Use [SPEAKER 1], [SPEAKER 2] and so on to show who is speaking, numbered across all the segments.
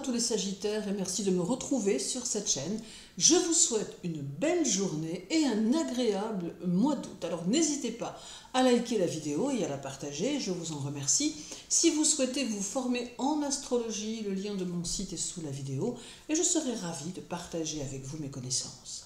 [SPEAKER 1] tous les Sagittaires et merci de me retrouver sur cette chaîne. Je vous souhaite une belle journée et un agréable mois d'août. Alors n'hésitez pas à liker la vidéo et à la partager, je vous en remercie. Si vous souhaitez vous former en astrologie, le lien de mon site est sous la vidéo et je serai ravie de partager avec vous mes connaissances.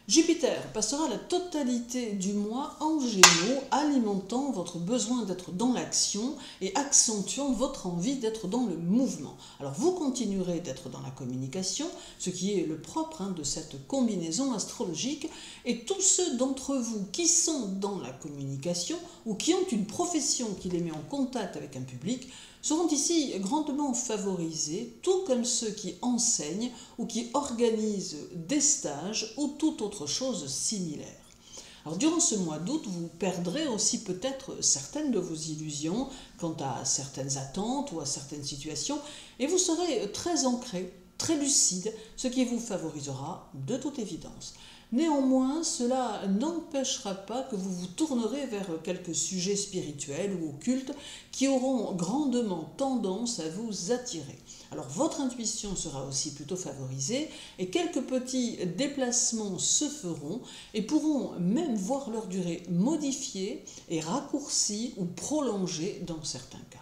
[SPEAKER 1] Jupiter passera la totalité du mois en Gémeaux, alimentant votre besoin d'être dans l'action et accentuant votre envie d'être dans le mouvement. Alors vous continuerez d'être dans la communication, ce qui est le propre de cette combinaison astrologique, et tous ceux d'entre vous qui sont dans la communication ou qui ont une profession qui les met en contact avec un public seront ici grandement favorisés, tout comme ceux qui enseignent ou qui organisent des stages ou toute autre chose similaire. Alors, durant ce mois d'août, vous perdrez aussi peut-être certaines de vos illusions quant à certaines attentes ou à certaines situations et vous serez très ancré, très lucide, ce qui vous favorisera de toute évidence. Néanmoins, cela n'empêchera pas que vous vous tournerez vers quelques sujets spirituels ou occultes qui auront grandement tendance à vous attirer. Alors votre intuition sera aussi plutôt favorisée et quelques petits déplacements se feront et pourront même voir leur durée modifiée et raccourcie ou prolongée dans certains cas.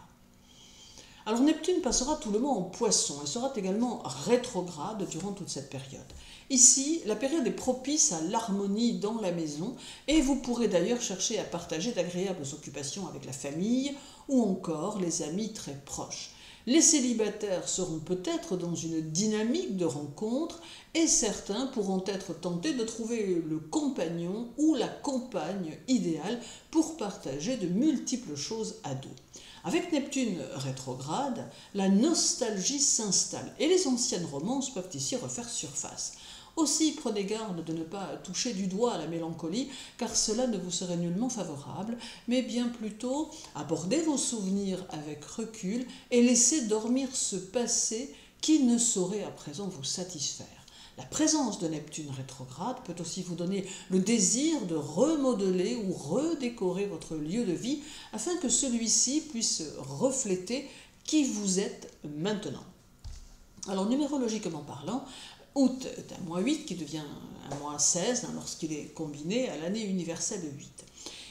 [SPEAKER 1] Alors Neptune passera tout le mois en Poisson et sera également rétrograde durant toute cette période. Ici, la période est propice à l'harmonie dans la maison et vous pourrez d'ailleurs chercher à partager d'agréables occupations avec la famille ou encore les amis très proches. Les célibataires seront peut-être dans une dynamique de rencontre et certains pourront être tentés de trouver le compagnon ou la compagne idéale pour partager de multiples choses à deux. Avec Neptune rétrograde, la nostalgie s'installe et les anciennes romances peuvent ici refaire surface. Aussi, prenez garde de ne pas toucher du doigt à la mélancolie, car cela ne vous serait nullement favorable, mais bien plutôt abordez vos souvenirs avec recul et laissez dormir ce passé qui ne saurait à présent vous satisfaire. La présence de Neptune rétrograde peut aussi vous donner le désir de remodeler ou redécorer votre lieu de vie afin que celui-ci puisse refléter qui vous êtes maintenant. Alors, numérologiquement parlant, août est un mois 8 qui devient un mois 16 lorsqu'il est combiné à l'année universelle 8.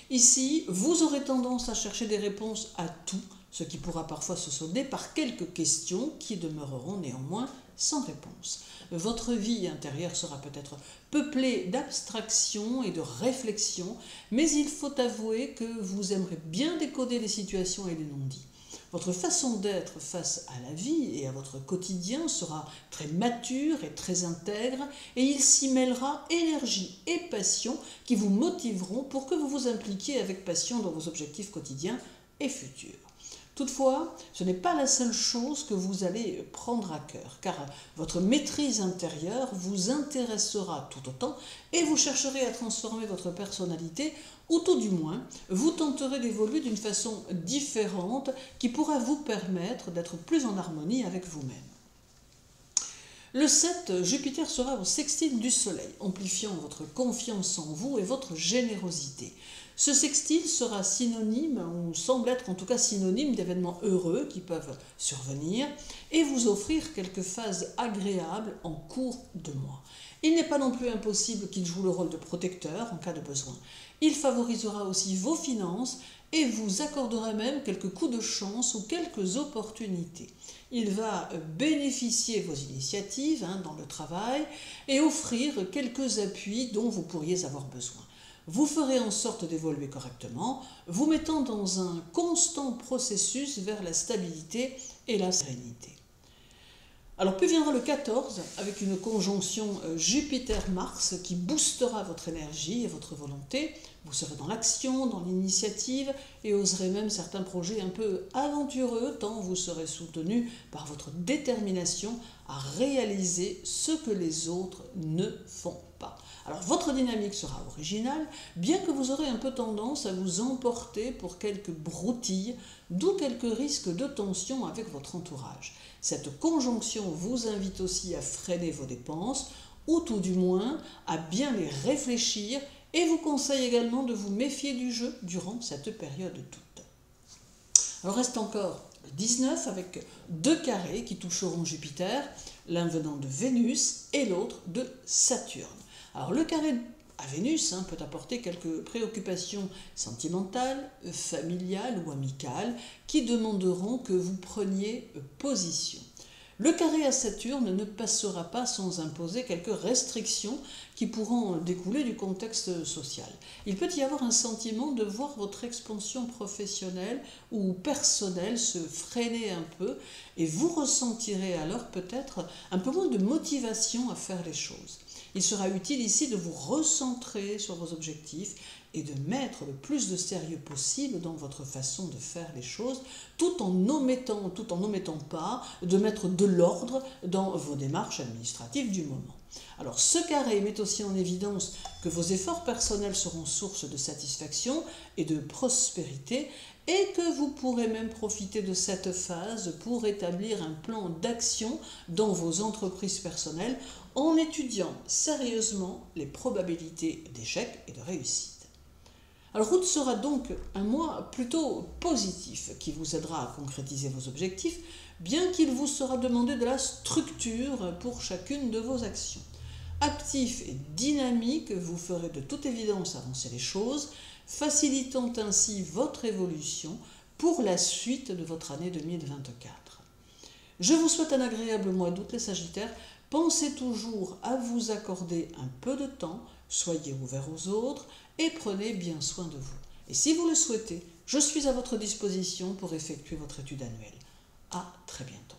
[SPEAKER 1] Ici, vous aurez tendance à chercher des réponses à tout, ce qui pourra parfois se solder par quelques questions qui demeureront néanmoins sans réponse. Votre vie intérieure sera peut-être peuplée d'abstractions et de réflexions, mais il faut avouer que vous aimerez bien décoder les situations et les non-dits. Votre façon d'être face à la vie et à votre quotidien sera très mature et très intègre et il s'y mêlera énergie et passion qui vous motiveront pour que vous vous impliquiez avec passion dans vos objectifs quotidiens et futurs. Toutefois, ce n'est pas la seule chose que vous allez prendre à cœur, car votre maîtrise intérieure vous intéressera tout autant et vous chercherez à transformer votre personnalité, ou tout du moins, vous tenterez d'évoluer d'une façon différente qui pourra vous permettre d'être plus en harmonie avec vous-même. Le 7, Jupiter sera au sextile du Soleil, amplifiant votre confiance en vous et votre générosité. Ce sextile sera synonyme, ou semble être en tout cas synonyme d'événements heureux qui peuvent survenir et vous offrir quelques phases agréables en cours de mois. Il n'est pas non plus impossible qu'il joue le rôle de protecteur en cas de besoin. Il favorisera aussi vos finances et vous accordera même quelques coups de chance ou quelques opportunités. Il va bénéficier vos initiatives dans le travail et offrir quelques appuis dont vous pourriez avoir besoin. Vous ferez en sorte d'évoluer correctement, vous mettant dans un constant processus vers la stabilité et la sérénité. Alors puis viendra le 14 avec une conjonction Jupiter-Mars qui boostera votre énergie et votre volonté. Vous serez dans l'action, dans l'initiative et oserez même certains projets un peu aventureux tant vous serez soutenu par votre détermination à réaliser ce que les autres ne font pas. Alors votre dynamique sera originale, bien que vous aurez un peu tendance à vous emporter pour quelques broutilles, d'où quelques risques de tension avec votre entourage. Cette conjonction vous invite aussi à freiner vos dépenses, ou tout du moins à bien les réfléchir, et vous conseille également de vous méfier du jeu durant cette période toute. Alors reste encore 19 avec deux carrés qui toucheront Jupiter, l'un venant de Vénus et l'autre de Saturne. Alors le carré à Vénus peut apporter quelques préoccupations sentimentales, familiales ou amicales qui demanderont que vous preniez position. Le carré à Saturne ne passera pas sans imposer quelques restrictions qui pourront découler du contexte social. Il peut y avoir un sentiment de voir votre expansion professionnelle ou personnelle se freiner un peu et vous ressentirez alors peut-être un peu moins de motivation à faire les choses. Il sera utile ici de vous recentrer sur vos objectifs et de mettre le plus de sérieux possible dans votre façon de faire les choses, tout en n'omettant pas de mettre de l'ordre dans vos démarches administratives du moment. Alors ce carré met aussi en évidence que vos efforts personnels seront source de satisfaction et de prospérité et que vous pourrez même profiter de cette phase pour établir un plan d'action dans vos entreprises personnelles en étudiant sérieusement les probabilités d'échec et de réussite. Alors août sera donc un mois plutôt positif qui vous aidera à concrétiser vos objectifs, bien qu'il vous sera demandé de la structure pour chacune de vos actions. Actif et dynamique, vous ferez de toute évidence avancer les choses, facilitant ainsi votre évolution pour la suite de votre année 2024. Je vous souhaite un agréable mois d'août les Sagittaires. Pensez toujours à vous accorder un peu de temps, soyez ouverts aux autres et prenez bien soin de vous. Et si vous le souhaitez, je suis à votre disposition pour effectuer votre étude annuelle. À très bientôt.